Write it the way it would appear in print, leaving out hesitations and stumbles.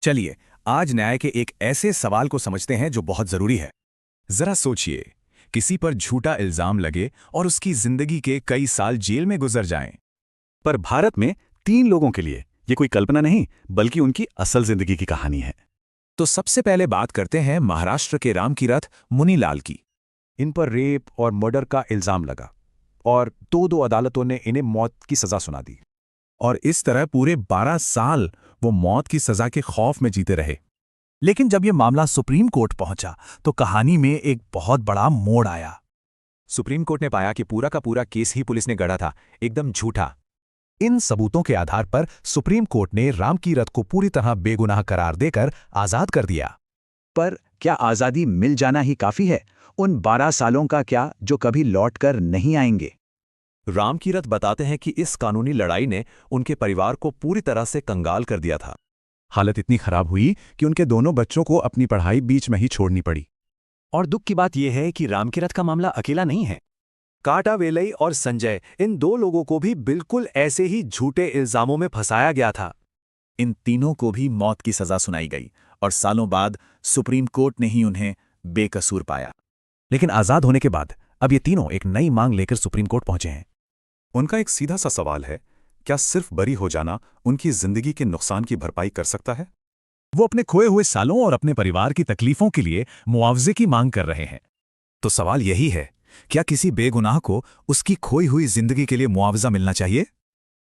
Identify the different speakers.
Speaker 1: चलिए, आज न्याय के एक ऐसे सवाल को समझते हैं जो बहुत जरूरी है। जरा सोचिए, किसी पर झूठा इल्जाम लगे और उसकी जिंदगी के कई साल जेल में गुजर जाएं।
Speaker 2: पर भारत में 3 लोगों के लिए ये कोई कल्पना नहीं, बल्कि उनकी असल जिंदगी की कहानी है।
Speaker 1: तो सबसे पहले बात करते हैं महाराष्ट्र के रामकीरथ मुनीलाल की।
Speaker 3: इन पर रेप और मर्डर का इल्जाम लगा और दो अदालतों ने इन्हें मौत की सजा सुना दी।
Speaker 1: और इस तरह पूरे 12 साल वो मौत की सजा के खौफ में जीते रहे। लेकिन जब ये मामला सुप्रीम कोर्ट पहुंचा तो कहानी में एक बहुत बड़ा मोड़ आया। सुप्रीम कोर्ट ने पाया कि पूरा का पूरा केस ही पुलिस ने गढ़ा था, एकदम झूठा। इन सबूतों के आधार पर सुप्रीम कोर्ट ने रामकीरथ को पूरी तरह बेगुनाह करार देकर आजाद कर दिया।
Speaker 3: पर क्या आज़ादी मिल जाना ही काफ़ी है? उन 12 सालों का क्या जो कभी लौटकर नहीं आएंगे?
Speaker 4: रामकीरथ बताते हैं कि इस कानूनी लड़ाई ने उनके परिवार को पूरी तरह से कंगाल कर दिया था।
Speaker 1: हालत इतनी खराब हुई कि उनके दोनों बच्चों को अपनी पढ़ाई बीच में ही छोड़नी पड़ी।
Speaker 2: और दुख की बात यह है कि रामकीरथ का मामला अकेला नहीं है।
Speaker 4: काटा वेलई और संजय, इन 2 लोगों को भी बिल्कुल ऐसे ही झूठे इल्जामों में फंसाया गया था।
Speaker 1: इन तीनों को भी मौत की सजा सुनाई गई और सालों बाद सुप्रीम कोर्ट ने ही उन्हें बेकसूर पाया।
Speaker 3: लेकिन आज़ाद होने के बाद अब ये तीनों एक नई मांग लेकर सुप्रीम कोर्ट पहुंचे हैं।
Speaker 5: उनका एक सीधा सा सवाल है, क्या सिर्फ बरी हो जाना उनकी जिंदगी के नुकसान की भरपाई कर सकता है?
Speaker 1: वो अपने खोए हुए सालों और अपने परिवार की तकलीफों के लिए मुआवजे की मांग कर रहे हैं। तो सवाल यही है, क्या किसी बेगुनाह को उसकी खोई हुई जिंदगी के लिए मुआवजा मिलना चाहिए?